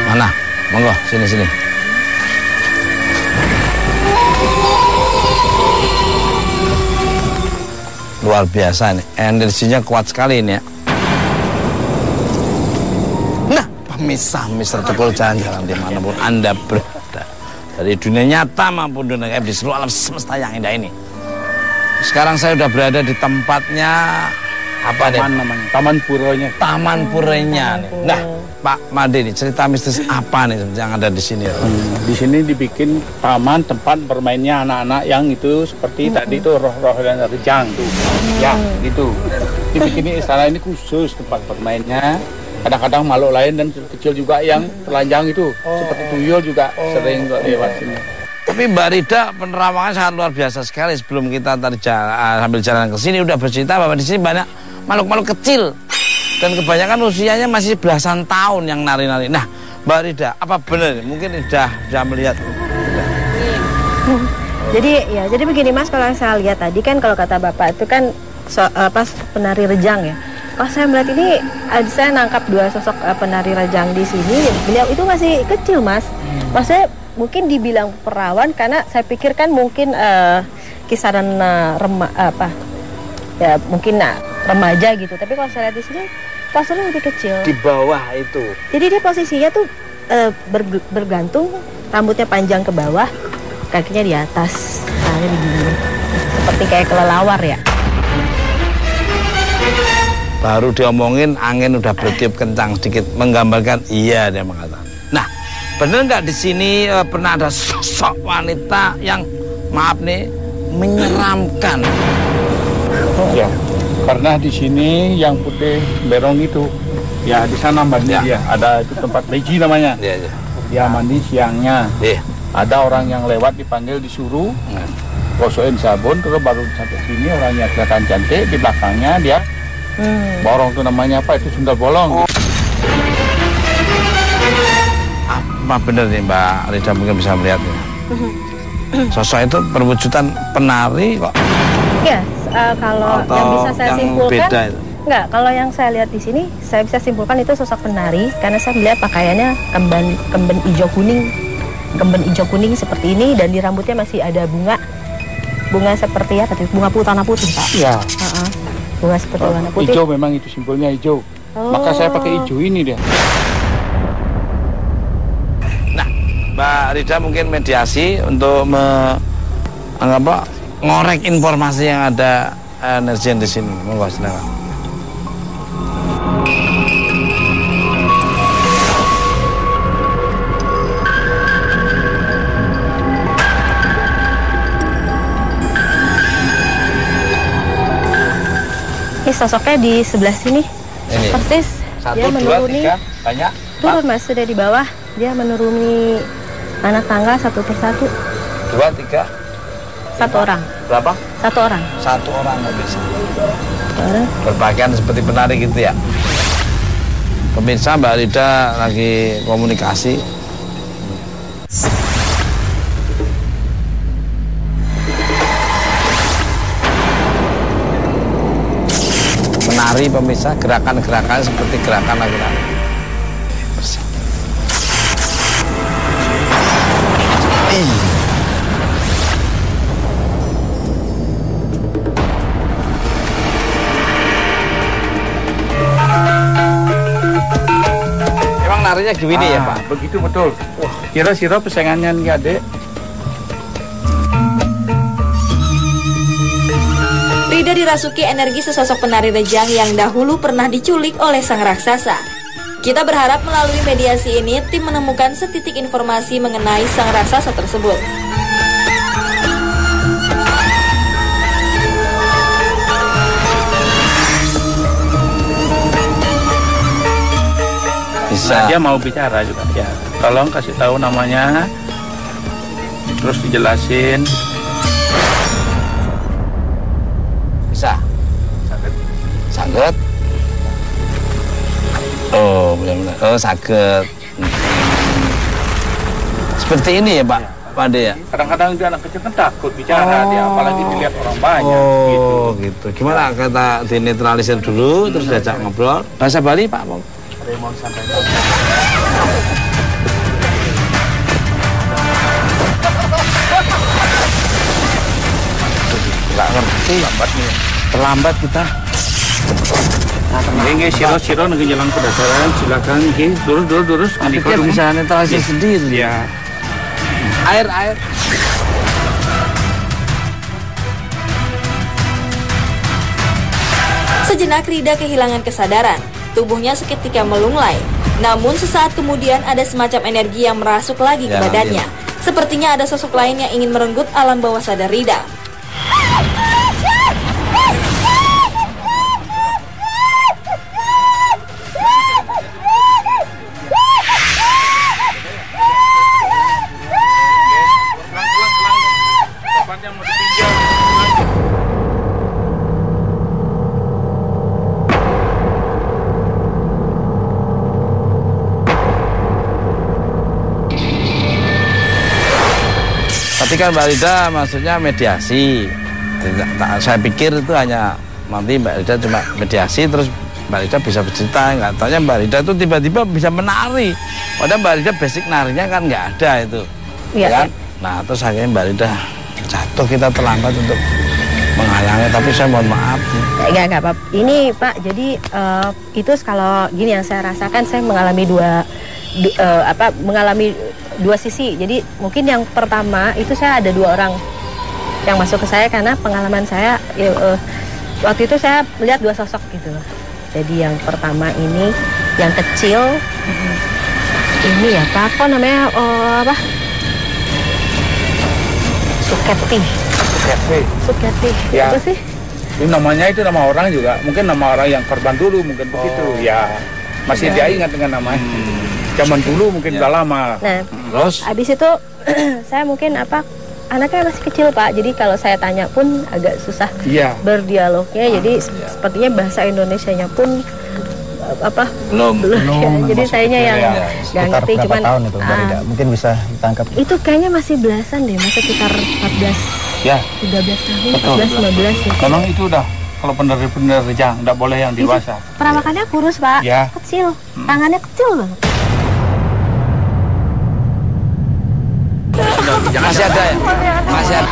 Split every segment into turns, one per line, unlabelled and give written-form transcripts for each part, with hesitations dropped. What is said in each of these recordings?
Mana? Monggo, sini. Luar biasa nih, energinya kuat sekali ini ya. Nah, pemirsa Mister Tukul jalan-jalan dimanapun Anda berada, dari dunia nyata maupun dunia gaib di seluruh alam semesta yang indah ini. Sekarang saya sudah berada di tempatnya apa nih?
Namanya Taman Puranya.
Taman Puranya nih. Nah, Pak Made nih, cerita mistis apa nih yang ada di sini?
Di sini dibikin taman tempat bermainnya anak-anak yang itu seperti tadi itu roh-roh dan rejang tuh. Ya, gitu. Dibikin istana ini khusus tempat bermainnya. Kadang-kadang makhluk lain dan kecil juga yang telanjang itu, seperti tuyul juga sering lewat sini.
Tapi Mbak Rida penerawangan sangat luar biasa sekali. Sebelum kita tadi sambil jalan ke sini udah bercerita bahwa di sini banyak makhluk-makhluk kecil dan kebanyakan usianya masih belasan tahun yang nari-nari. Nah, Mbak Rida, apa benar? Mungkin sudah melihat.
Jadi begini Mas, kalau saya lihat tadi kan kalau kata Bapak itu kan pas penari rejang ya. Pas saya melihat ini, saya nangkap dua sosok penari rejang di sini. Beliau itu masih kecil Mas. Maksudnya mungkin dibilang perawan karena saya pikir kan mungkin kisaran remaja gitu. Tapi kalau saya lihat di sini posturnya lebih kecil.
Di bawah itu.
Jadi dia posisinya tuh bergantung, rambutnya panjang ke bawah, kakinya di atas, tangannya begini. Seperti kayak kelelawar ya.
Baru diomongin angin udah bertiup kencang sedikit, menggambarkan iya dia mengatakan. Nah, bener nggak di sini pernah ada sosok wanita yang maaf nih menyeramkan?
Ya, karena di sini yang putih berong itu, ya di sana mandi ya. Ada itu tempat leji namanya.
Iya.
Ya mandi siangnya.
Iya.
Ada orang yang lewat dipanggil disuruh gosokin sabun, terus baru sampai sini orangnya kelihatan cantik, di belakangnya dia borong tuh namanya apa itu sundal bolong.
Apa benar nih Mbak Rida mungkin bisa melihatnya? Sosok itu perwujudan penari kok?
Iya, kalau yang bisa saya simpulkan,
beda itu?
Enggak, kalau yang saya lihat di sini, saya bisa simpulkan itu sosok penari karena saya melihat pakaiannya kemben hijau kuning seperti ini dan di rambutnya masih ada bunga seperti apa? Bunga tanah putih Pak.
Iya.
Bunga seperti warna putih.
Hijau memang itu simbolnya hijau. Maka saya pakai hijau ini dia.
Nah, Mbak Rida mungkin mediasi untuk ngorek informasi yang ada energi di sini. Monggo silakan.
Ini sosoknya di sebelah sini.
Ini.
Persis.
Satu,
dia menuruni,
dua, tiga, banyak.
turun Mas, sudah di bawah. Dia menuruni anak tangga satu persatu.
2, 3.
Satu orang.
Berapa?
Satu orang.
Satu orang nggak bisa. Berpakaian seperti penari gitu ya. Pemirsa, Mbak Rida lagi komunikasi. Menari pemirsa, gerakan-gerakan seperti gerakan laki-laki. Emang narinya gini ya Pak?
Begitu betul. Wah, kira-kira pesaingannya nih adek.
Rida dirasuki energi sesosok penari rejang yang dahulu pernah diculik oleh sang raksasa. Kita berharap melalui mediasi ini tim menemukan setitik informasi mengenai sang raksasa tersebut.
Bisa.
Nah, dia mau bicara juga ya. Tolong kasih tahu namanya, terus dijelasin.
Bisa. Saged. Oh, benar-benar. Oh, saged. Seperti ini ya, Pak? Pak Ade ya?
Kadang-kadang dia anak kecil kan takut bicara dia, apalagi dilihat orang banyak.
Oh, gitu. Gimana kata dinetralisir dulu, terus diajak ngobrol. Bahasa Bali, Pak?
Ada yang mau disampaikan? itu lambat nih.
Terlambat kita.
Nggih, siro nang jalan pedasaran silakan nggih, lurus.
Tapi kan bisa netralisasi sendiri.
Ya.
Air.
Sejenak Rida kehilangan kesadaran. Tubuhnya seketika melunglai. Namun sesaat kemudian ada semacam energi yang merasuk lagi ke badannya. Sepertinya ada sosok lain yang ingin merenggut alam bawah sadar Rida.
Tapi kan Mbak Rida maksudnya mediasi. Saya pikir itu hanya nanti Mbak Rida cuma mediasi terus Mbak Rida bisa bercerita. Nggak taunya Mbak Rida itu tiba-tiba bisa menari. Padahal Mbak Rida basic narinya kan nggak ada itu.
Iya.
Kan? Nah terus akhirnya Mbak Rida jatuh, kita terlambat untuk menghalangi. Tapi saya mohon maaf.
Nggak apa-apa. Ini Pak, jadi itu kalau gini yang saya rasakan, saya mengalami dua sisi. Jadi mungkin yang pertama itu saya ada 2 orang yang masuk ke saya karena pengalaman saya waktu itu saya melihat 2 sosok gitu loh. Jadi yang pertama ini yang kecil ini ya Pak, apa namanya Suketi.
Ya.
Apa sih?
Ini namanya itu nama orang juga, mungkin nama orang yang korban dulu mungkin begitu. Ya. Masih dia ingat dengan namanya. Zaman dulu mungkin udah lama.
Nah,
Terus
habis itu saya mungkin anaknya masih kecil Pak, jadi kalau saya tanya pun agak susah berdialognya. Jadi sepertinya bahasa Indonesianya pun belum ya. Jadi sayanya yang nggak ngerti. Cuman
tahun itu mungkin bisa ditangkap.
Itu kayaknya masih belasan deh, masih sekitar 13 tahun, 14-15 ya.
Memang itu udah kalau benar-benar rejang, nggak boleh yang dewasa.
Perawakannya kurus Pak, kecil, tangannya kecil banget.
masih ada ya? Masih ada.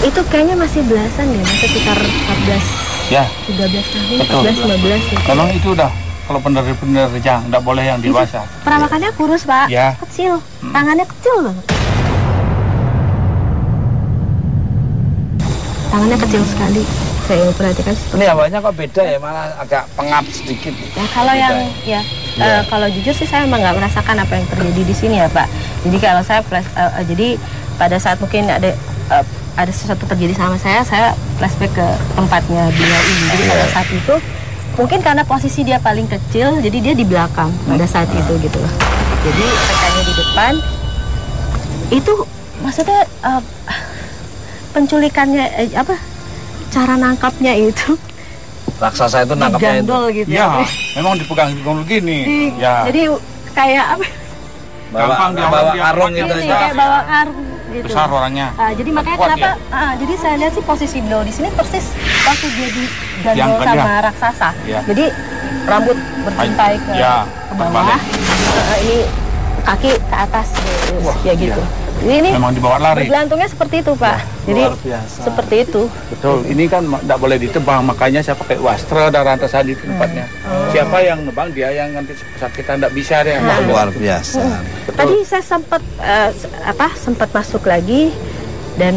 Itu kayaknya masih belasan deh, masih sekitar 13 tahun, 14-15 ya.
Memang itu udah kalau benar-benar rejang, nggak boleh yang dewasa.
Perawakannya kurus Pak, kecil, tangannya kecil banget. Tangannya kecil sekali. Saya perhatikan seperti
ini awalnya kok beda ya, malah agak pengap sedikit.
Ya kalau yang kalau jujur sih saya emang nggak merasakan apa yang terjadi di sini ya Pak. Jadi kalau saya jadi pada saat mungkin ada sesuatu terjadi sama saya flashback ke tempatnya beliau ini. Jadi pada saat itu mungkin karena posisi dia paling kecil, jadi dia di belakang pada saat itu gitu loh. Jadi rekannya di depan. Itu maksudnya penculikannya cara nangkapnya itu
raksasa itu nangkapnya itu
gitu
ya. Memang dipegang gini ya.
Jadi kayak
bawa karung gitu aja.
Kayak bawa karung gitu.
Besar orangnya.
Jadi makanya kenapa jadi saya lihat sih posisi beliau di sini persis waktu dia digandol sama raksasa. Jadi rambut berjuntai ke bawah. Ini kaki ke atas ya gitu. Ini
memang dibawa lari.
Bergelantungnya seperti itu Pak. Jadi seperti itu.
Betul. Ini kan tidak boleh ditebang, makanya saya pakai wastra dan rantasan di tempatnya. Siapa yang nebang, dia yang nanti kesakitan, tidak bisa deh.
Luar biasa.
Tadi saya sempat masuk lagi dan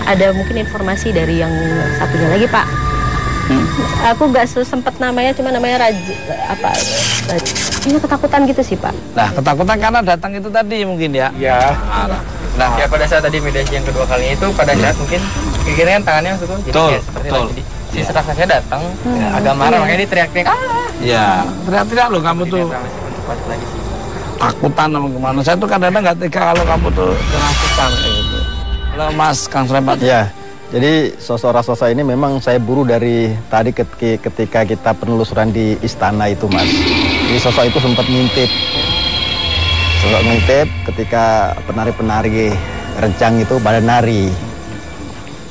ada mungkin informasi dari yang satunya lagi Pak. Aku nggak sempat namanya, cuma namanya ini ketakutan gitu sih Pak.
Nah ketakutan karena datang itu tadi mungkin ya.
Ya.
Nah ya pada saat tadi mediasi yang kedua kalinya itu pada saat mungkin kira-kira tangannya maksud itu jadi seperti si raksasanya datang agak marah makanya dia teriak-teriak.
Ya teriak-teriak loh kamu tuh. Takutan sama kemana? Saya tuh kadang-kadang nggak tega kalau kamu tuh ketakutan kayak gitu. Halo Mas Kang Srempat.
Ya. Jadi sosok raksasa ini memang saya buru dari tadi ketika kita penelusuran di istana itu Mas. Jadi sosok itu sempat ngintip. Sosok ngintip ketika penari-penari rejang itu pada nari.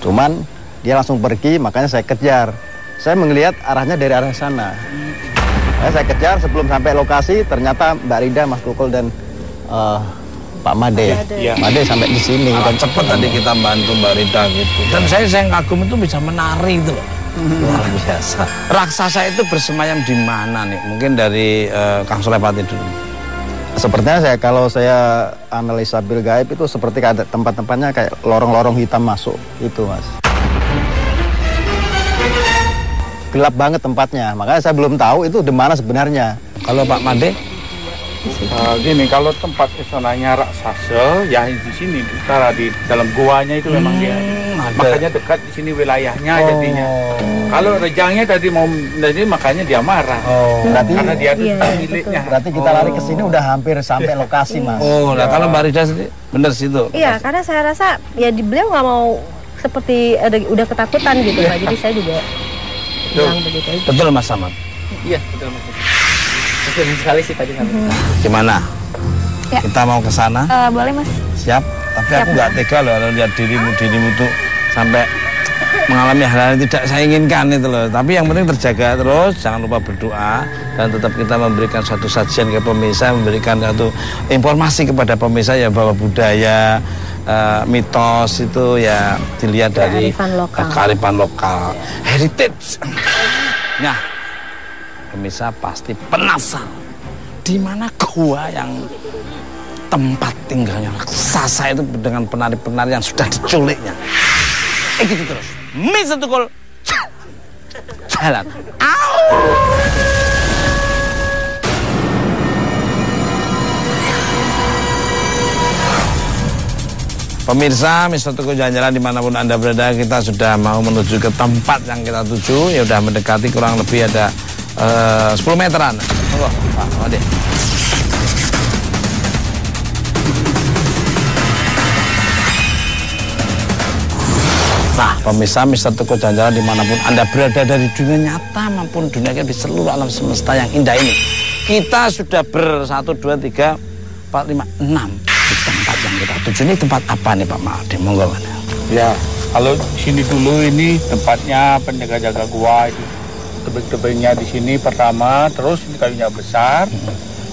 Cuman dia langsung pergi, makanya saya kejar. Saya melihat arahnya dari arah sana. Saya kejar sebelum sampai lokasi, ternyata Mbak Rida, Mas Kukul dan Pak Made.
Iya.
Made sampai di sini.
Dan cepat tadi kita bantu Mbak Rida gitu. Dan saya kagum itu bisa menari itu loh. Luar biasa. Raksasa itu bersemayam di mana nih? Mungkin dari Kang Sulepati dulu.
Sepertinya kalau saya analisa bil gaib itu seperti ada tempat-tempatnya kayak lorong-lorong hitam masuk itu, Mas. Gelap banget tempatnya, makanya saya belum tahu itu di mana sebenarnya.
Kalau Pak Made?
Gini, kalau tempat kesananya raksasa, ya di sini, di dalam guanya itu memang dia. Makanya dekat di sini wilayahnya jadinya. Kalau rejangnya tadi mau jadi makanya dia marah.
Berarti
karena dia itu miliknya.
Berarti kita lari ke sini udah hampir sampai lokasi, Mas.
Nah kalau Mbak Rida sendiri bener situ.
Iya, karena saya rasa ya beliau nggak mau seperti udah ketakutan gitu Pak. Jadi saya juga bilang begitu aja.
Betul Mas Samad.
Iya, betul Mas. Betul sekali sih tadi sampai.
Gimana?
Ya.
Kita mau ke sana?
Boleh Mas.
Siap. Tapi aku nggak tega loh kalau lihat dirimu tuh sampai mengalami hal-hal yang tidak saya inginkan itu loh. Tapi yang penting terjaga terus, jangan lupa berdoa dan tetap kita memberikan suatu sajian ke pemirsa, memberikan satu informasi kepada pemirsa ya bahwa budaya mitos itu ya dilihat dari kearifan lokal, heritage. Nah, pemirsa pasti penasaran di mana gua yang tempat tinggalnya raksasa itu dengan penari-penari yang sudah diculiknya. Gitu terus. Mr. Tukul jalan. Pemirsa, Mr. Tukul jalan-jalan dimanapun Anda berada, kita sudah mau menuju ke tempat yang kita tuju. Ya udah mendekati kurang lebih ada 10 meteran. Tunggu, Pak Made. Nah, pemirsa, Mr. Tukul jalan-jalan dimanapun Anda berada dari dunia nyata maupun dunia di seluruh alam semesta yang indah ini. Kita sudah 1, 2, 3, 4, 5, 6 di tempat yang kita tuju. Ini tempat apa nih Pak Made? Monggo mana?
Ya, kalau di sini dulu ini tempatnya penjaga-jaga gua itu. Tebing-tebingnya di sini pertama, terus ini kayunya besar,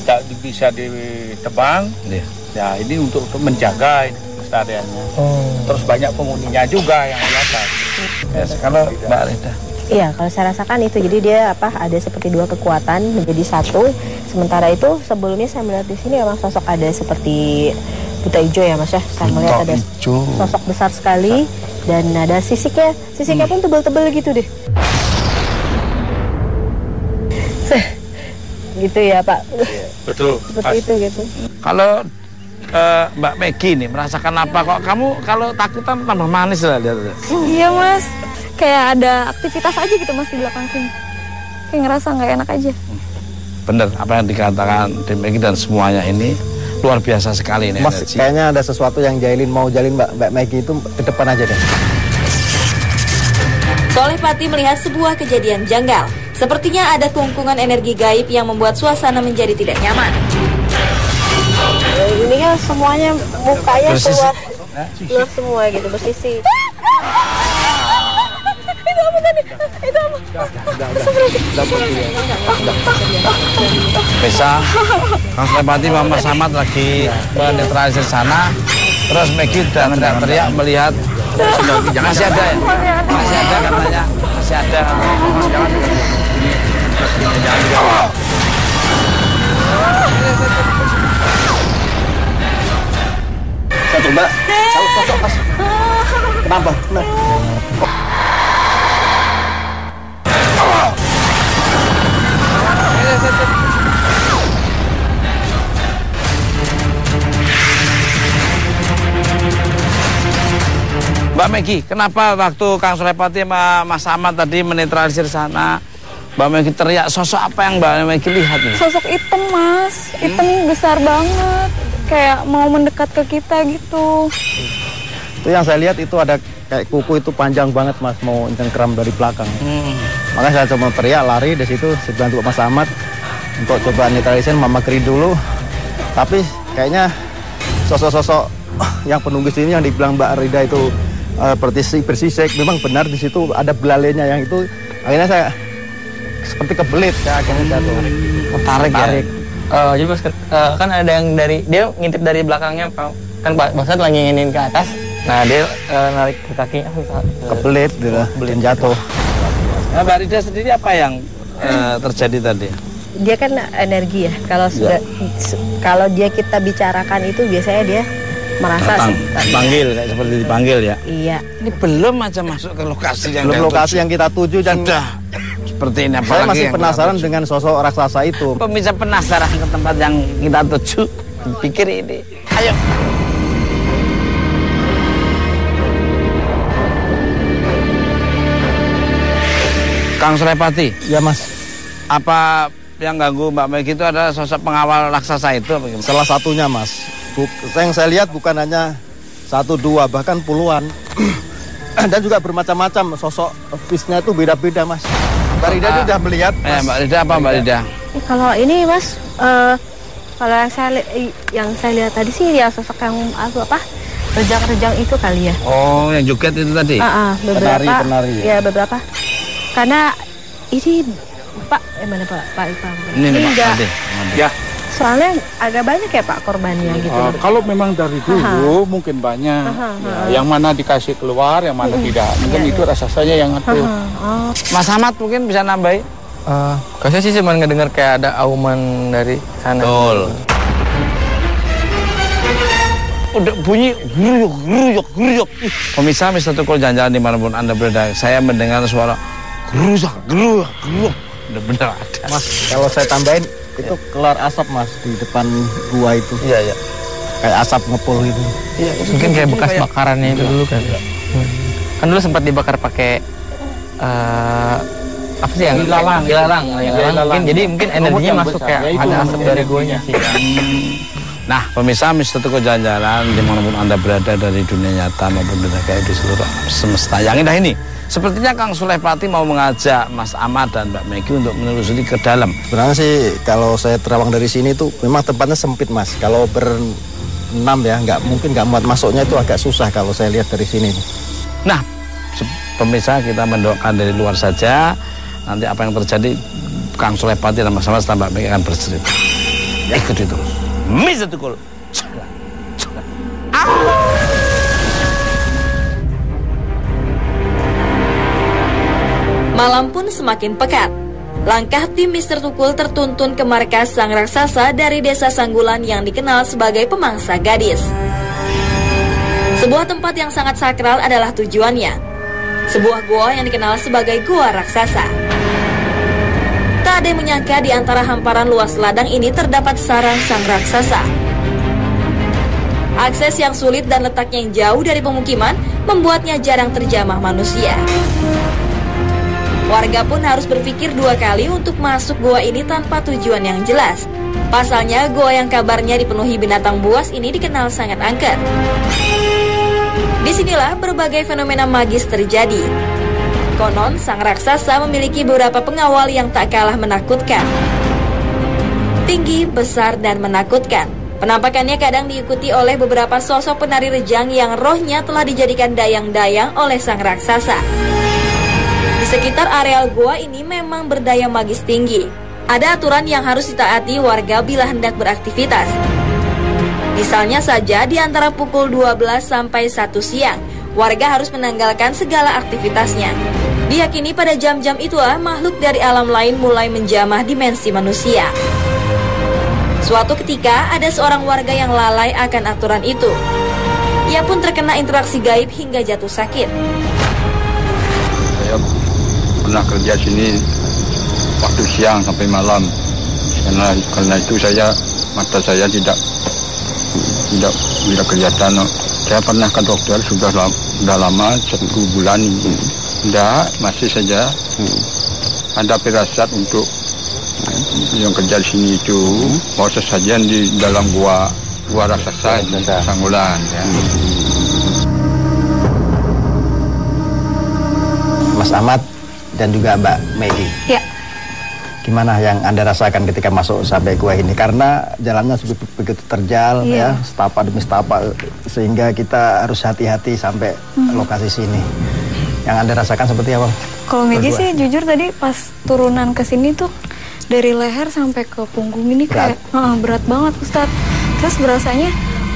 tak bisa ditebang. Ya, ini untuk menjaga ini pelestariannya. Terus banyak penghuninya juga yang di atas.
Ya, kalau Mbak Rida.
Iya, kalau saya rasakan itu. Jadi dia ada seperti dua kekuatan menjadi satu. Sementara itu sebelumnya saya melihat di sini memang sosok ada seperti buta hijau ya Mas ya. Saya melihat ada sosok besar sekali dan ada sisiknya. Sisiknya pun tebal-tebal gitu deh. Gitu ya Pak.
Betul.
Seperti itu gitu.
Kalau Mbak Megi nih merasakan apa kok? Kamu kalau takutan tambah manis lah lihat.
Iya Mas. Kayak ada aktivitas aja gitu Mas di belakang sini. Kayak ngerasa nggak enak aja.
Bener apa yang dikatakan Megi dan semuanya ini luar biasa sekali ini.
Mas, kayaknya ada sesuatu yang mau jalin Mbak Megi itu ke depan aja deh.
Sulepati melihat sebuah kejadian janggal. Sepertinya ada kungkungan energi gaib yang membuat suasana menjadi tidak nyaman.
Ini kan semuanya mukanya keluar semua gitu, bersisi. Itu apa tadi? Itu apa?
Bisa Kang Sulepati Mama Samad lagi menetralisir sana. Terus Megi udah teriak-teriak melihat masih ada ya? Masih ada katanya. Masih ada katanya.
Saya coba. Sosok Mas. Kenapa?
Mbak Megi, kenapa waktu Kang Sulepati sama Mas Samad tadi menetralisir sana, Mbak Megi teriak, sosok apa yang Mbak Megi lihat ini?
Sosok hitam Mas, hitam besar banget, kayak mau mendekat ke kita gitu.
Itu yang saya lihat itu ada kayak kuku itu panjang banget Mas, mau cengkram dari belakang. Makanya saya coba teriak, lari di situ, saya bantu Mas Samad untuk coba netralisir Mama Keri dulu. Tapi kayaknya sosok-sosok yang penunggu sini yang dibilang Mbak Rida itu bersisik, memang benar di situ ada belalainya yang itu. Akhirnya saya seperti kebelit ya, akhirnya jatuh.
Ketarik ya.
Jadi pas kan ada yang dari dia ngintip dari belakangnya, Pak. Kan Pak Basat lagi nginin ke atas. Nah, dia narik ke kakinya
Kebelit gitu, dan jatuh.
Nah, Mbak Rida sendiri apa yang terjadi tadi?
Dia kan energi ya. Kalau dia kita bicarakan itu biasanya dia merasa
dipanggil kayak seperti dipanggil ya.
Iya.
Ini belum aja masuk ke lokasi yang
kita tuju dan
sudah seperti ini.
Saya masih penasaran dengan sosok raksasa itu.
Pemirsa penasaran ke tempat yang kita tuju, pikir ini. Ayo. Kang Sulepati.
Ya Mas.
Apa yang ganggu Mbak Megi itu adalah sosok pengawal raksasa itu? Apa gimana?
Salah satunya Mas. Yang saya lihat bukan hanya 1, 2, bahkan puluhan. Dan juga bermacam-macam sosok fish-nya itu beda-beda Mas. Mbak Rida itu sudah melihat Mas.
Mbak Rida apa Mbak Rida?
Kalau ini Mas, kalau yang saya lihat tadi sih ya sosok yang apa? Rejang-rejang itu kali ya.
Oh, yang joget itu tadi?
Beberapa.
Penari.
Ya beberapa. Karena ini Pak, mana Pak? Pak Ipang.
Ini enggak.
Ya.
Soalnya agak banyak ya Pak korbannya gitu.
Kalau memang dari dulu mungkin banyak. Ya, yang mana dikasih keluar, yang mana tidak. Mungkin itu raksasanya yang ngatur.
Mas Ahmad mungkin bisa nambahin?
Saya sih cuma ngedengar kayak ada auman dari sana.
Betul. Udah bunyi geruyuk. Pemirsa Mr. Tukul jalan-jalan dimanapun Anda berada, saya mendengar suara geruyuk. Benar-benar ada.
Mas, kalau saya tambahin itu keluar asap Mas di depan gua itu.
Iya.
Kayak asap ngepul gitu.
Iya,
Mungkin kayak bekas bakarannya itu dulu kan. Kan dulu sempat dibakar pakai apa sih yang ilalang. Mungkin jadi mungkin energinya masuk kayak ada asap dari guanya sih.
Nah, pemirsa Mr. Tukul jalan-jalan dimanapun Anda berada dari dunia nyata maupun dunia gaib di seluruh semesta yang indah ini. Sepertinya Kang Sulepati mau mengajak Mas Ahmad dan Mbak Megi untuk menelusuri ke dalam.
Sebenarnya sih kalau saya terawang dari sini tuh memang tempatnya sempit Mas. Kalau berenam ya nggak muat masuknya itu agak susah kalau saya lihat dari sini.
Nah, pemirsa kita mendoakan dari luar saja. Nanti apa yang terjadi Kang Sulepati dan Mas Ahmad dan Mbak Megi akan bercerita. Ikuti terus. Mr. Tukul.
Malam pun semakin pekat. Langkah tim Mr. Tukul tertuntun ke markas sang raksasa dari desa Sanggulan yang dikenal sebagai pemangsa gadis. Sebuah tempat yang sangat sakral adalah tujuannya. Sebuah gua yang dikenal sebagai gua raksasa. Tak ada yang menyangka di antara hamparan luas ladang ini terdapat sarang sang raksasa. Akses yang sulit dan letaknya yang jauh dari pemukiman membuatnya jarang terjamah manusia. Warga pun harus berpikir 2 kali untuk masuk gua ini tanpa tujuan yang jelas. Pasalnya, gua yang kabarnya dipenuhi binatang buas ini dikenal sangat angker. Disinilah berbagai fenomena magis terjadi. Konon, sang raksasa memiliki beberapa pengawal yang tak kalah menakutkan. Tinggi, besar, dan menakutkan. Penampakannya kadang diikuti oleh beberapa sosok penari rejang yang rohnya telah dijadikan dayang-dayang oleh sang raksasa. Di sekitar areal gua ini memang berdaya magis tinggi. Ada aturan yang harus ditaati warga bila hendak beraktivitas. Misalnya saja di antara pukul 12 sampai 1 siang, warga harus menanggalkan segala aktivitasnya. Diyakini pada jam-jam itulah makhluk dari alam lain mulai menjamah dimensi manusia. Suatu ketika ada seorang warga yang lalai akan aturan itu. Ia pun terkena interaksi gaib hingga jatuh sakit.
Saya pernah kerja sini waktu siang sampai malam. Karena itu mata saya tidak kelihatan. Saya pernah ke dokter sudah lama 1 bulan ini. Tidak, masih saja ada firasat untuk yang kerja di sini itu mau sesajian di dalam gua raksasa di Sanggulan. Ya.
Mas Ahmad dan juga Mbak Megi.
Ya.
Gimana yang Anda rasakan ketika masuk sampai gua ini? Karena jalannya begitu terjal, ya, setapak demi setapak, sehingga kita harus hati-hati sampai lokasi sini. Yang Anda rasakan seperti apa?
Kalau Megi sih jujur tadi pas turunan ke sini tuh dari leher sampai ke punggung ini kayak berat banget Ustadz. Terus berasanya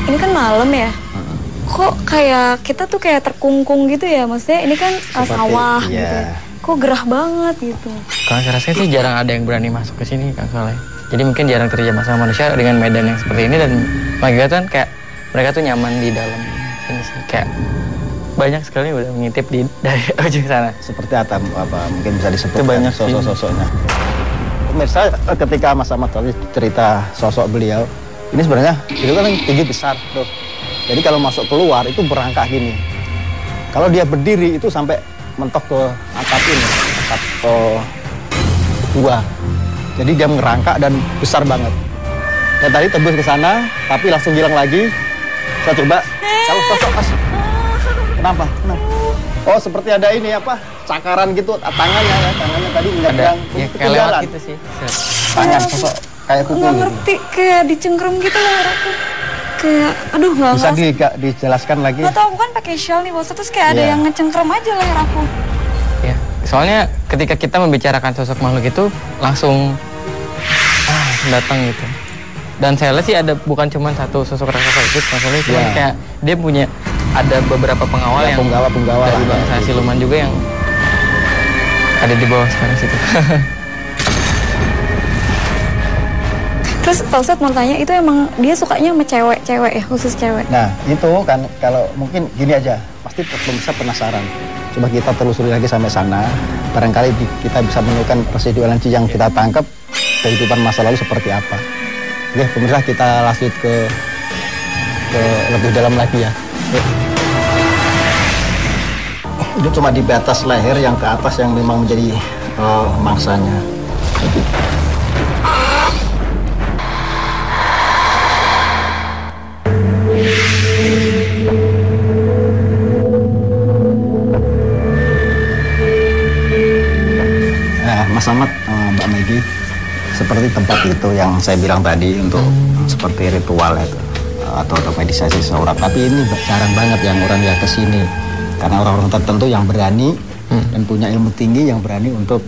ini kan malam ya. Kok kayak kita tuh kayak terkungkung gitu ya, maksudnya ini kan sawah gitu. Kok gerah banget gitu.
Kalau saya rasa sih jarang ada yang berani masuk ke sini Kang Soleh. Jadi mungkin jarang terjadi sama manusia dengan medan yang seperti ini, dan mengakibatkan kayak mereka tuh nyaman di dalam ini sih. Kayak banyak sekali udah mengintip dari ujung sana.
Seperti apa mungkin bisa disebut banyak sosok-sosoknya. Pemirsa, ketika Mas Ahmad tadi cerita sosok beliau, ini sebenarnya itu kan tinggi besar tuh. Jadi kalau masuk keluar itu berangkat gini. Kalau dia berdiri itu sampai mentok ke atap ini, atap gua. Jadi dia ngerangkak dan besar banget. Dan tadi tembus ke sana, tapi langsung hilang lagi. Saya coba, kalau sosok Mas, kenapa? Oh, seperti ada ini apa? Cakaran gitu, tangannya tadi menyeberang
kayak lewat gitu sih.
Tangan sosok kayak kuku.
Nggak ngerti, kayak dicengkram gitu leher aku. Kayak, aduh nggak
bisa dijelaskan lagi.
Nggak tahu, aku kan pakai shawl nih bos, terus kayak ada yang ngecengkram aja leher aku.
Ya, soalnya ketika kita membicarakan sosok makhluk itu langsung datang gitu. Dan saya lihat sih ada bukan cuma satu sosok raksasa itu, maksudnya cuma kayak dia punya ada beberapa pengawal yang
penggawa
dari bangsa siluman juga yang ada di bawah sekarang situ.
Terus Pak Ustadz mau tanya, itu emang dia sukanya sama cewek ya, khusus cewek?
Nah itu kan kalau mungkin gini aja, pasti pemirsa penasaran. Coba kita telusuri lagi sampai sana, barangkali kita bisa menemukan residu energi yang kita tangkap kehidupan masa lalu seperti apa. Oke pemirsa, kita lanjut ke lebih dalam lagi ya. Itu cuma di batas leher yang ke atas yang memang menjadi mangsanya. Mas Ahmad, Mbak Megi, seperti tempat itu yang saya bilang tadi untuk seperti ritual itu atau meditasi seseorang. Tapi ini jarang banget yang orang yang kesini, karena orang-orang tertentu yang berani dan punya ilmu tinggi yang berani untuk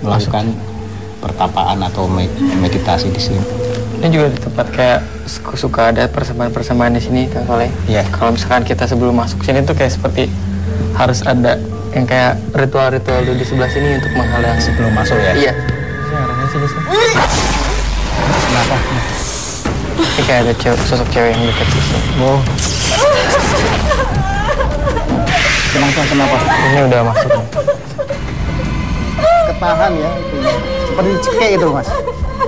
melakukan pertapaan atau meditasi di sini.
Ini juga di tempat kayak suka ada persembahan-persembahan di sini, Kang Soleh.
Iya.
Kalau misalkan kita sebelum masuk sini tuh kayak seperti harus ada yang kayak ritual-ritual di sebelah sini untuk menghadang
sebelum masuk ya?
Iya. Arahnya sini sih.
Kenapa?
Ini kayak ada sosok cewek yang dekat di sini.
Oh. Kenapa?
Ini udah masuk.
Ketahan ya, seperti cekek itu Mas.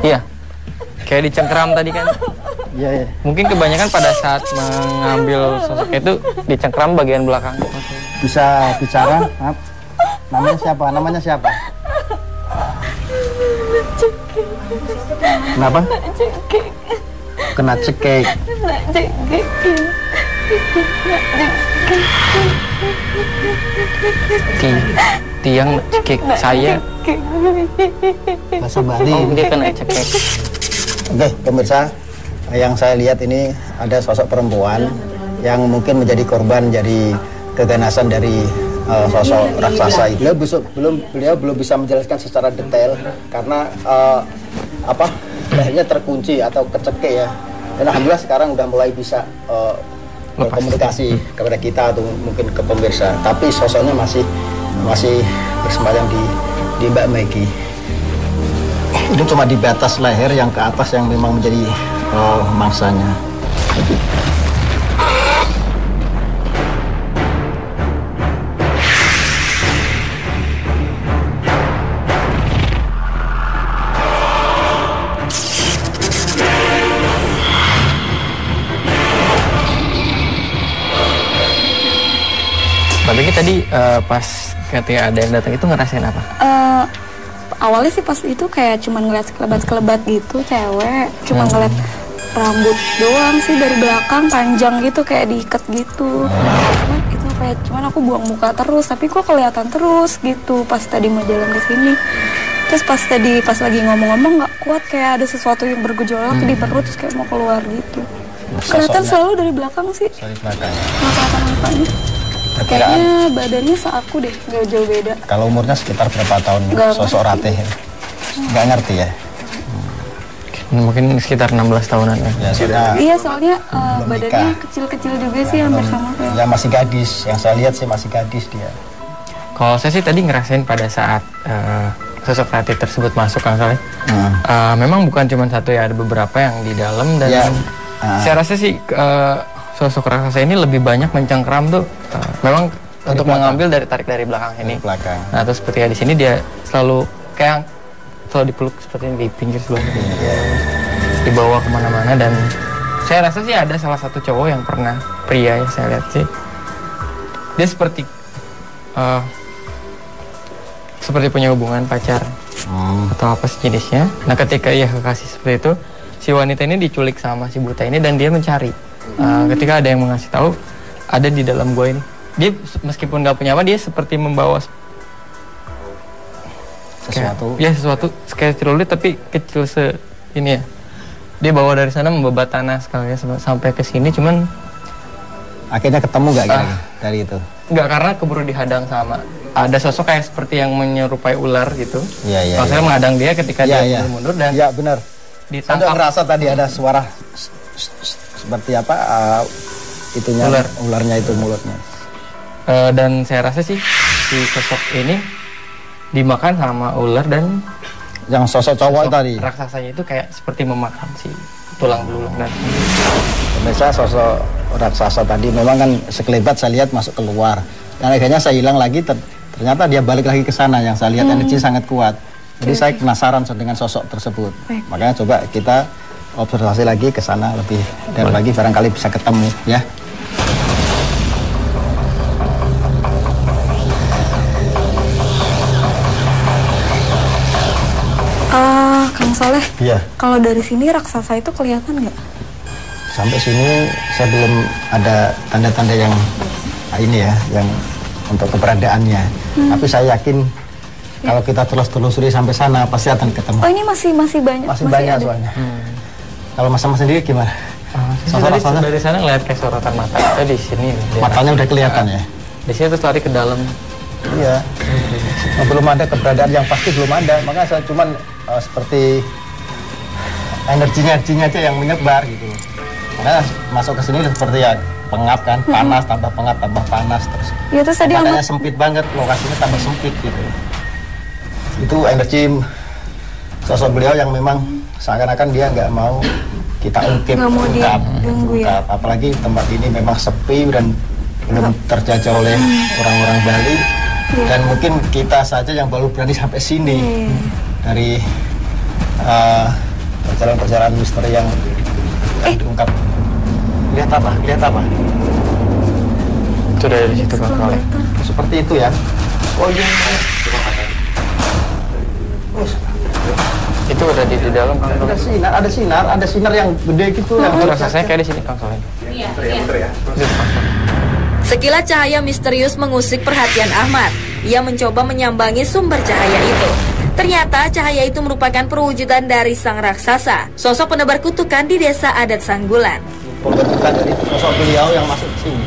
Iya. Kayak dicengkram tadi kan.
Iya.
Mungkin kebanyakan pada saat mengambil sosok itu dicengkram bagian belakang.
Bisa bicara, maaf. Namanya siapa? Kenapa? Kena cekek.
Tiang cekek saya.
Bahasa Bali.
Oh, dia kena cekek.
Oke, pemirsa, yang saya lihat ini ada sosok perempuan yang mungkin menjadi korban dari keganasan dari sosok raksasa itu. Beliau belum bisa menjelaskan secara detail karena lehernya terkunci atau kecekek ya. Dan alhamdulillah sekarang udah mulai bisa berkomunikasi kepada kita atau mungkin ke pemirsa. Tapi sosoknya masih bersembayang di Mbak Megi. Itu cuma di batas leher yang ke atas yang memang menjadi mangsanya.
Tapi tadi pas ketika ada yang datang itu ngerasain apa?
Awalnya sih pas itu kayak cuman ngeliat sekelebat-sekelebat gitu cewek, cuma ngeliat rambut doang sih dari belakang panjang gitu kayak diikat gitu. Cuman aku buang muka terus, tapi kok kelihatan terus gitu pas tadi mau jalan ke sini. Terus pas lagi ngomong-ngomong nggak kuat, kayak ada sesuatu yang bergejolak di perut terus kayak mau keluar gitu. Kelihatan selalu dari belakang sih.
Dari belakang.
Nggak kelihatan mukanya. Kayaknya badannya seaku deh, nggak jauh beda.
Kalau umurnya sekitar berapa tahun sosok Ratih? Nggak ngerti ya?
Mungkin sekitar 16 tahunan ya.
Iya, soalnya badannya kecil-kecil juga sih, hampir sama kayak.
Ya masih gadis, yang saya lihat sih masih gadis dia.
Kalau saya sih tadi ngerasain pada saat sosok Ratih tersebut masuk Kang Saleh. Memang bukan cuma satu ya, ada beberapa yang di dalam dan saya rasa sih sosok raksasa ini lebih banyak mencengkeram tuh memang untuk mengambil tarik dari belakang ini. Nah, terus ketika di sini dia selalu kayak selalu dipeluk seperti ini di pinggir sebelah ini. Dibawa kemana-mana dan saya rasa sih ada salah satu cowok yang pernah pria ya saya lihat sih. Dia seperti punya hubungan pacar atau apa sejenisnya. Nah, ketika ia kekasih seperti itu, si wanita ini diculik sama si buta ini dan dia mencari. Ketika ada yang mengasih tahu ada di dalam gua ini, dia meskipun nggak punya apa, dia seperti membawa sesuatu kayak celurit tapi kecil ini ya. Dia bawa dari sana membabat tanah sekali sampai ke sini, cuman
akhirnya ketemu nggak dari itu?
Nggak, karena keburu dihadang sama ada sosok kayak seperti yang menyerupai ular gitu.
Iya.
Kalau saya menghadang dia ketika dia mundur dan
benar.
Ditangkap.
Saya ngerasa tadi ada suara seperti apa itunya ularnya itu mulutnya.
Dan saya rasa sih si sosok ini dimakan sama ular dan
yang sosok cowok tadi
raksasanya itu kayak seperti memakan si tulang belulang dan
pemirsa. Sosok raksasa tadi memang kan sekelebat saya lihat masuk keluar dan akhirnya saya hilang lagi, ternyata dia balik lagi ke sana. Yang saya lihat energi sangat kuat. Jadi saya penasaran dengan sosok tersebut. Makanya coba kita observasi lagi ke sana lebih dan lagi barangkali bisa ketemu ya.
Kang Saleh.
Iya.
Kalau dari sini raksasa itu kelihatan nggak?
Sampai sini saya belum ada tanda-tanda yang ini ya, yang untuk keberadaannya. Tapi saya yakin kalau kita telusuri sampai sana pasti akan ketemu.
Oh, ini masih banyak.
Masih banyak soalnya. Kalau Mas sendiri gimana?
Dari sana ngeliat kayak sorotan mata kita di sini.
Matanya udah kelihatan ya?
Di sini terus lari ke dalam.
Iya. Belum ada keberadaan yang pasti, belum ada. Makanya saya cuman seperti energinya aja yang menyebar gitu. Karena masuk ke sini seperti ya pengap kan, panas tambah pengap tambah panas terus.
Ya, terus tadi
makanya sempit banget, lokasinya tambah sempit gitu. Itu energi sosok beliau yang memang seakan-akan dia nggak mau kita ungkap. Apalagi tempat ini memang sepi dan belum terjajah oleh orang-orang Bali. Dan mungkin kita saja yang baru berani sampai sini dari perjalanan-perjalanan misteri yang diungkap. Lihat apa?
Itu dari situ Kang Saleh.
Seperti itu ya. Oh iya.
Itu udah di dalam Kang Saleh.
Ada sinar yang gede gitu.
Itu rasanya kayak di sini Kang Saleh. Iya.
Sekilas cahaya misterius mengusik perhatian Ahmad. Ia mencoba menyambangi sumber cahaya itu. Ternyata cahaya itu merupakan perwujudan dari sang raksasa, sosok penebar kutukan di desa adat Sanggulan.
Pembentukan dari sosok beliau yang masuk ke sini.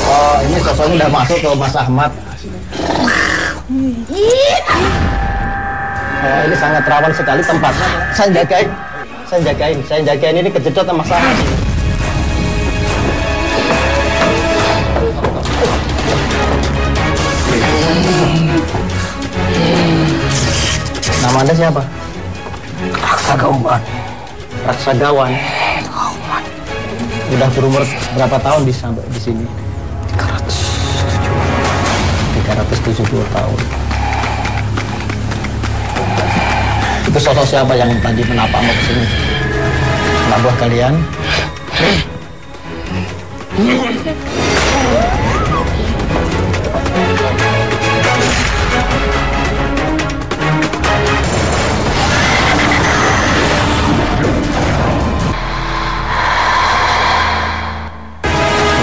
Oh, ini sosoknya udah masuk ke Mas Ahmad. Oh, ini sangat rawan sekali tempatnya. Saya jagain ini kejedot sama Mas Ahmad. Nama Anda siapa? Raksagawan. Udah berumur berapa tahun di sini? 370 tahun. Itu sosok siapa yang tadi menapakmu ke sini? Anak buah kalian?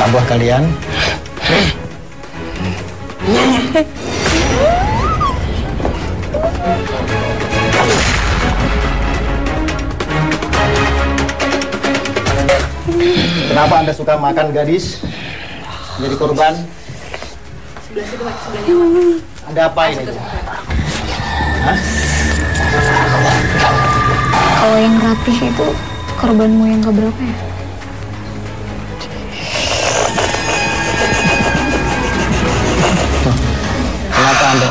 Anak buah kalian? Kenapa Anda suka makan gadis? Jadi korban? Ada apa ini? Hah?
Kalau yang Ratih itu korbanmu yang keberapa ya?
Kenapa Anda?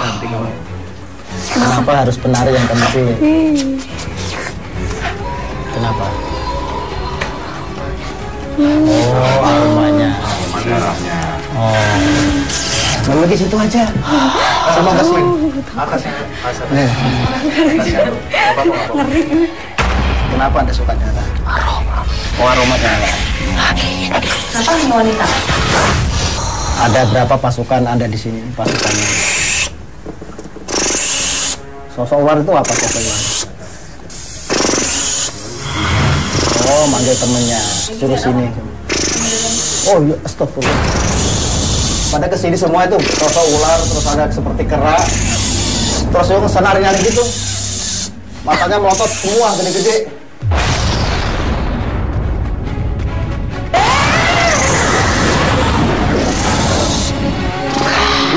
Kenapa harus penari yang kamu pilih? Kenapa? Oh, aromanya. Oh. Lalu di situ aja. Sama kasih. Nih.
Ngeri.
Kenapa Anda suka darah? Oh, aroma darah.
Kenapa hanya wanita?
Ada berapa pasukan Anda di sini? Pasukannya. Sosok ular itu apa sosok ular? Oh, manggil temennya, suruh sini. Oh, ya, astagfirullah. Pada kesini semua itu sosok ular, terus ada seperti kera, terus yang senari-nari gitu, matanya melotot semua gede-gede.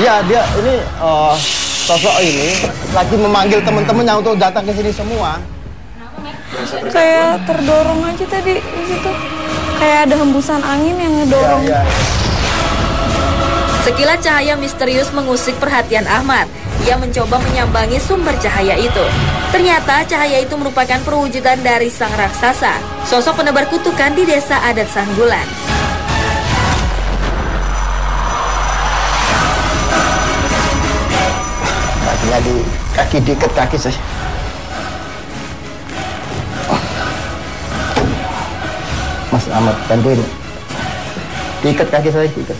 Iya, dia ini sosok ini lagi memanggil teman-temannya untuk datang ke sini semua.
Kayak terdorong aja tadi di situ. Kayak ada hembusan angin yang ngedorong.
Ya, ya.
Sekilas cahaya misterius mengusik perhatian Ahmad. Ia mencoba menyambangi sumber cahaya itu. Ternyata cahaya itu merupakan perwujudan dari sang raksasa, sosok penebar kutukan di desa adat Sanggulan.
Kakinya di kaki diikat kaki sih. Mas Ahmad, bantuin. Diikat kaki saya, diikat.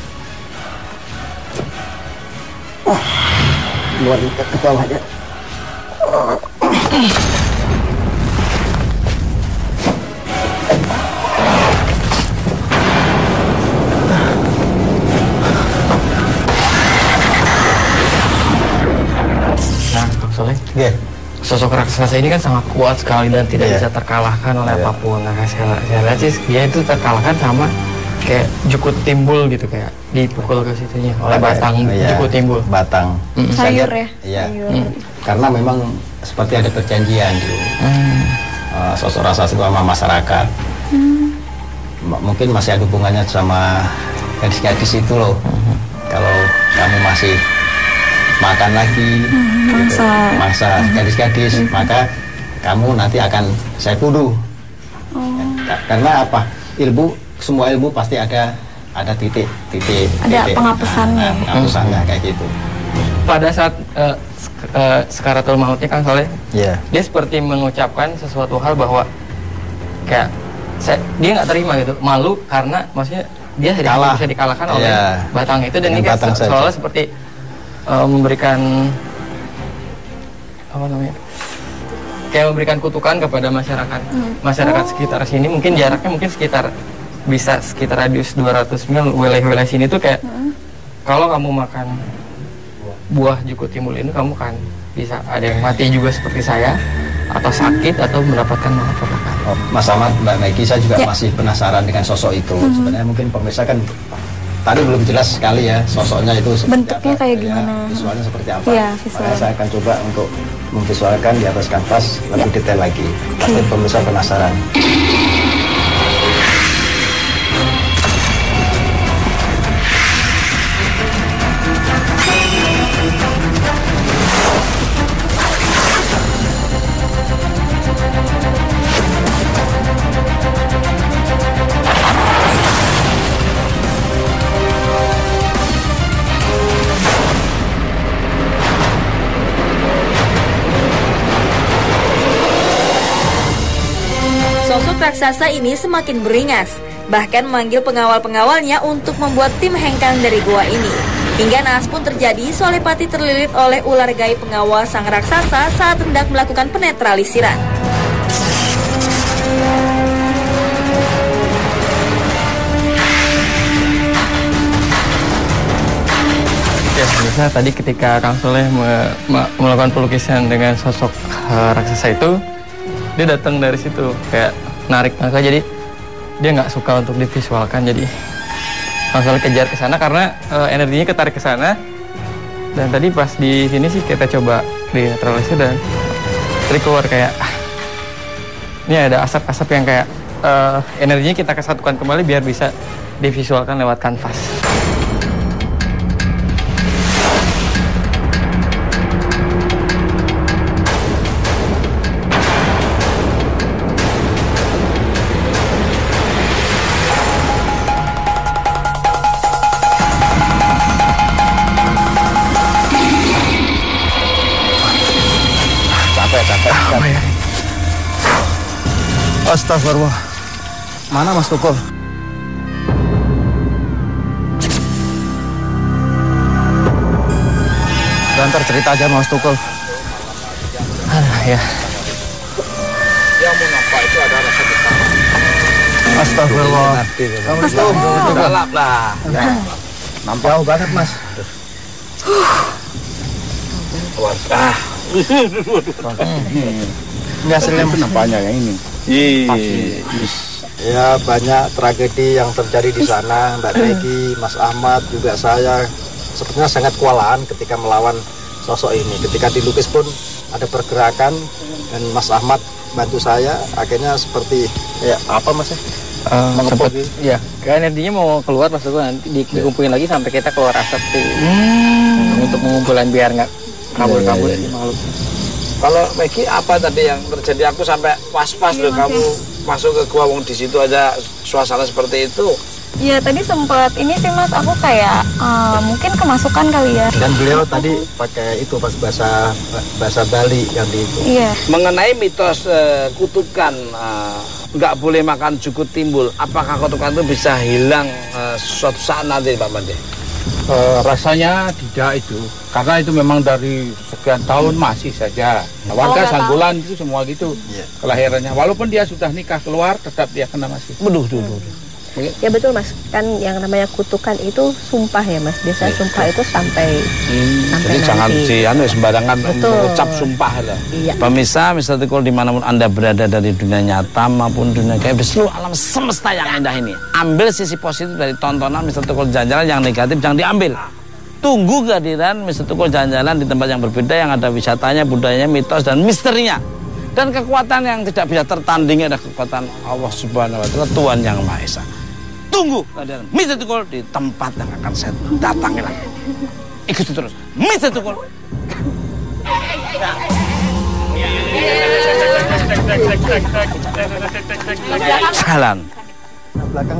Oh, luar ikat ke bawah aja.
Nah, Kang Soleh,
Oke.
sosok raksasa ini kan sangat kuat sekali dan tidak
Iya.
bisa terkalahkan oleh
Iya.
apapun. Nah, saya lihat sih dia itu terkalahkan sama kayak Jukut Timbul gitu, kayak dipukul ke situnya oleh batang
Iya,
Jukut Timbul.
Batang.
Sayur ya?
Iya.
Sayur.
Karena memang seperti ada perjanjian dulu. Sosok raksasa itu sama masyarakat. Mungkin masih ada hubungannya sama gadis-gadis itu loh. Kalau kamu masih makan lagi, gitu, mangsa gadis-gadis, maka kamu nanti akan saya bunuh. Karena apa? Semua ilmu pasti ada titik.
Ada penghapusannya.
Penghapusannya kayak gitu.
Pada saat sekaratul mautnya Kang Soleh,
Iya.
dia seperti mengucapkan sesuatu hal bahwa kayak dia nggak terima gitu, malu karena maksudnya dia
Kalah.
bisa dikalahkan oleh
Iya.
batang itu, dan
Dengan
ini kan
batang saja.
seolah seperti memberikan apa namanya, kayak memberikan kutukan kepada masyarakat sekitar sini. Mungkin jaraknya mungkin sekitar radius 200 mil. Wilayah sini tuh kayak kalau kamu makan buah Jukut Timbul ini, kamu kan bisa ada yang mati juga seperti saya, atau sakit, atau mendapatkan malapetaka.
Oh, Mas Ahmad, Mbak Maggie, saya juga masih penasaran dengan sosok itu. Sebenarnya mungkin pemirsa kan tadi belum jelas sekali ya sosoknya itu seperti
Bentuknya
apa,
kayak
ya,
gimana?
visualnya seperti apa.
Iya, visual.
Makanya saya akan coba untuk memvisualkan di atas kanvas lebih detail lagi. Pasti pemirsa penasaran.
Sosok raksasa ini semakin beringas, bahkan memanggil pengawal-pengawalnya untuk membuat tim hengkang dari gua ini. Hingga naas pun terjadi, Solepati terlilit oleh ular gaib pengawal sang raksasa saat hendak melakukan penetralisiran.
Ya, bisa tadi ketika Kang Soleh melakukan pelukisan dengan sosok raksasa itu, dia datang dari situ kayak narik tangga, jadi dia nggak suka untuk divisualkan, jadi langsung kejar ke sana karena energinya ketarik ke sana. Dan tadi pas di sini sih kita coba dinetralisir dan tadi keluar kayak ini ada asap-asap yang kayak energinya kita kesatukan kembali biar bisa divisualkan lewat kanvas.
Astagfirullah. Mana Mas Tukul? Ntar cerita aja Mas Tukul.
Ya.
Yang mau nampak itu ada rasa ketara.
Astagfirullah.
Astagfirullah. Galap lah.
Nampak jauh banget Mas.
Wah.
Ini hasilnya
nampaknya yang ini.
Ya banyak tragedi yang terjadi di sana, Mbak Regi, Mas Ahmad, juga saya sepertinya sangat kewalahan ketika melawan sosok ini. Ketika dilukis pun ada pergerakan dan Mas Ahmad bantu saya, akhirnya seperti ya apa Mas ya?
Sempat, ya, kayak energinya mau keluar pas itu nanti dikumpulin lagi sampai kita keluar asap tuh untuk mengumpulkan biar nggak kabur-kabur di makhluk.
Kalau Maggie apa tadi yang terjadi? Aku sampai was-was loh kamu masuk ke gua, wong di situ aja suasana seperti itu.
Iya tadi sempat ini sih Mas, aku kayak mungkin kemasukan kali ya.
Dan beliau tadi pakai itu pas bahasa Bali yang di itu.
Iya.
Mengenai mitos kutukan nggak boleh makan jukut timbul, apakah kutukan itu bisa hilang suatu saat nanti Pak Mande?
Rasanya tidak itu, karena itu memang dari sekian tahun masih saja. Nah, warga Sanggulan itu semua gitu kelahirannya. Walaupun dia sudah nikah keluar, tetap dia kena masih.
Beduh.
Ya betul Mas, kan yang namanya kutukan itu sumpah ya Mas. Biasanya sumpah itu sampai
jadi jangan sembarangan mengucap sumpah lah.
Iya.
Pemirsa, Mr. Tukul dimanapun Anda berada dari dunia nyata maupun dunia gaib di seluruh alam semesta yang indah ini, ambil sisi positif dari tontonan Mr. Tukul jalan-jalan, yang negatif jangan diambil. Tunggu kehadiran Mr. Tukul jalan-jalan di tempat yang berbeda, yang ada wisatanya, budayanya, mitos dan misterinya. Dan kekuatan yang tidak bisa tertandingi adalah kekuatan Allah Subhanahu wa Ta'ala, Tuhan Yang Maha Esa. Tunggu kehadiran Mr. Tukul di tempat yang akan saya datangi lagi. Ikuti terus Mr. Tukul. Jalan.
Belakang.